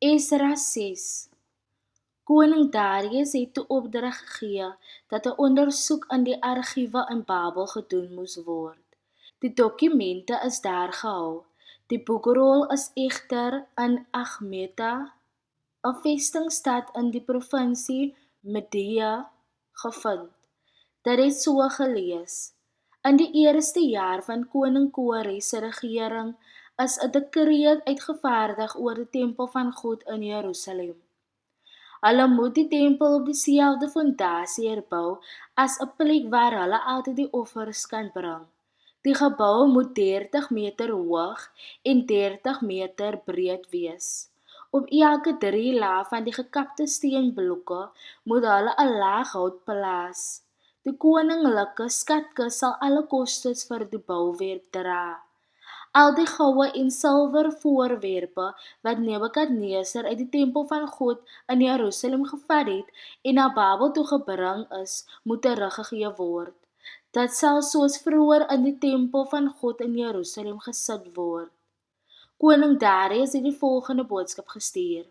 Esra 6. Koning Darius het toe opdrag gegee dat 'n ondersoek in die argiewe in Babel gedoen moes word. Die dokumente is daar gehou. Die boekrol is egter in Achmeta, 'n vestingstad in die provinsie Media, gevind. Dit het so gelees: In die eerste jaar van koning Kores se regering is 'n dekreet uitgevaardig oor die tempel van God in Jerusalem. Hulle moet die tempel op dieselfde fondasie herbou as 'n plek waar hulle altyd die offers kan bring. Die gebou moet 30 meter hoog en 30 meter breed wees. Op elke 3 lae van die gekapte steenblokke moet hulle 'n laag hout plaas. Die koninklike skatkis sal alle kostes vir die bouwerk dra. Al die goue en silwer voorwerpe wat Nebukadneser uit die tempel van God in Jerusalem gevat het en na Babel toe gebring is, moet teruggegee word. Dit sal soos vroeër in die tempel van God in Jerusalem gesit word. Koning Darius het die volgende boodskap gestuur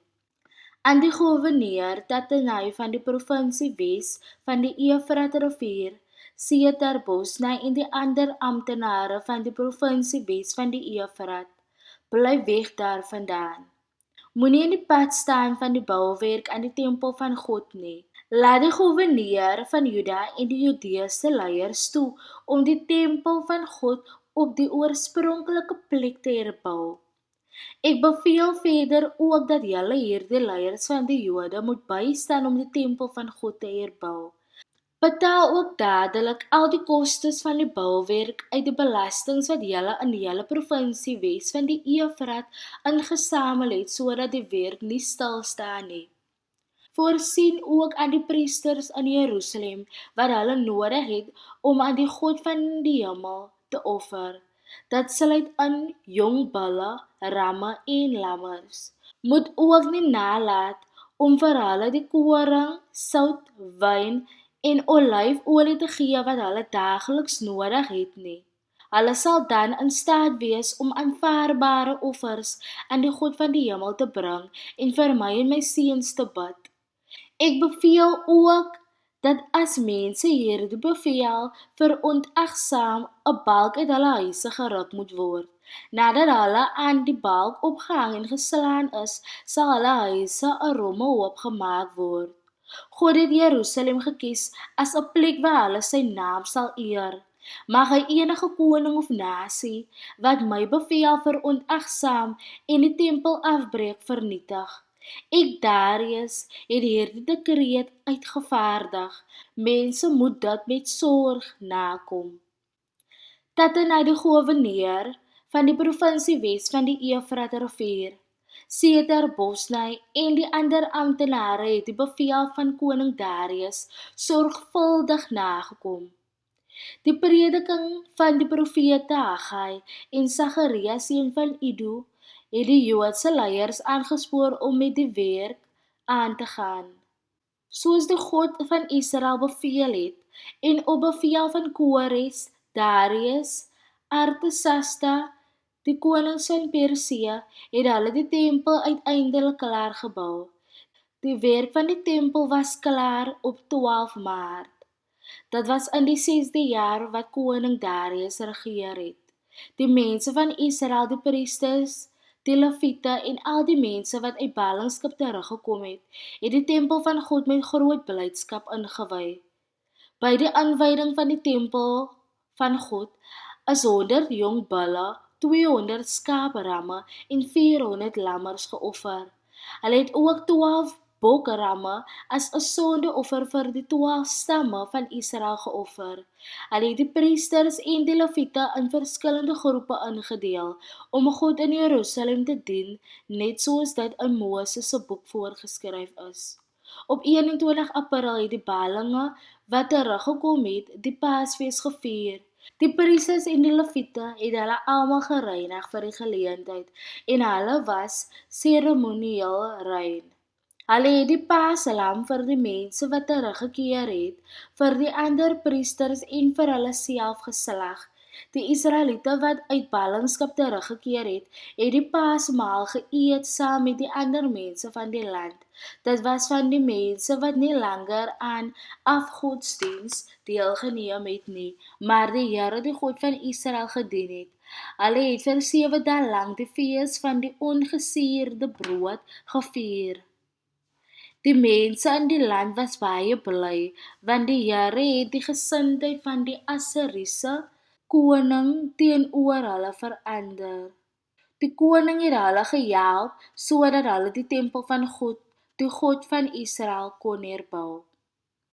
aan die goewerneur Tattenai van die provinsie Wes van die Eufratrivier, Setar-Bosnai en die ander amptenare van die provinsie Wes van die Eufrat. Bly weg daarvandaan. Moenie in die pad staan van die bouwerk aan die tempel van God nie. Laat die goewerneur van Juda en die Judeese leiers toe om die tempel van God op die oorspronklike plek te herbou. Ek beveel verder ook dat julle hierdie leiers van die Jode moet bystaan om die tempel van God te herbou. Betaal ook dadelik al die kostes van die bouwerk uit die belastings wat julle in die hele provinsie Wes van die Eufrat ingesamel het sodat die werk nie stilstaan nie. Voorsien ook aan die priesters in Jerusalem wat hulle nodig het om aan die God van die hemel te offer. Dit sluit in jong bulle, ramme en lammers. Moet ook nie nalat om vir hulle die koring, sout, wyn en olyfolie te gee wat hulle daagliks nodig het nie. Hulle sal dan in staat wees om aanvaarbare offers aan die God van die hemel te bring en vir my en my seuns te bid. Ek beveel ook dat as mense hierdie bevel verontagsaam, 'n balk uit hulle huise geruk moet word. Nadat hulle aan die balk opgehang en geslaan is, sal hulle huise 'n rommelhoop gemaak word. God het Jerusalem gekies as 'n plek waar hulle sy naam sal eer. Mag hy enige koning of nasie wat my bevel verontagsaam en die tempel afbreek vernietig. Ek, Darius, het hierdie dekreet uitgevaardig. Mense moet dit met sorg nakom. Tattenai die goewerneur van die provinsie Wes van die Eufratrivier, Setar-Bosnai en die ander amptenare het die bevel van koning Darius sorgvuldig nagekom. Die prediking van die profete Haggai en Sagaria seun van Ido het die Joodse leiers aangespoor om met die werk aan te gaan, soos die God van Israel beveel het, en op bevel van Kores, Darius, Artasasta, die konings van Persië, het hulle die tempel uiteindelik klaar gebou. Die werk van die tempel was klaar op 12 Maart. Dit was in die 6de jaar wat koning Darius regeer het. Die mense van Israel, die priesters, die leviete en al die mense wat uit ballingskap teruggekom het die tempel van God met groot blydskap ingewy. By die aanwyding van die tempel van God is 100 jong bulle, 200 skaapramme en 400 lammers geoffer. Hulle het ook 12 bokramme as 'n sondeoffer vir die 12 stamme van Israel geoffer. Hulle het die priesters en die leviete in verskillende groepe ingedeel om God in Jerusalem te dien, net soos dit in Moses se boek voorgeskryf is. Op 21 April het die ballinge wat teruggekom het die Paasfees gevier. Die priesters en die leviete het hulle almal gereinig vir die geleentheid en hulle was seremonieel rein. Hulle het die Paaslam vir die mense wat teruggekeer het, vir die ander priesters en vir hulle self geslag. Die Israeliete wat uit ballingskap teruggekeer het die Paasmaal geëet saam met die ander mense van die land. Dit was van die mense wat nie langer aan afgodsdiens deelgeneem het nie, maar die Here die God van Israel gedien het. Hulle het vir 7 dae lank die fees van die ongesuurde brood gevier. Die mense in die land was baie bly, want die Here het die gesindheid van die Assiriese koning teenoor hulle verander. Die koning het hulle gehelp sodat hulle die tempel van God, die God van Israel, kon herbou.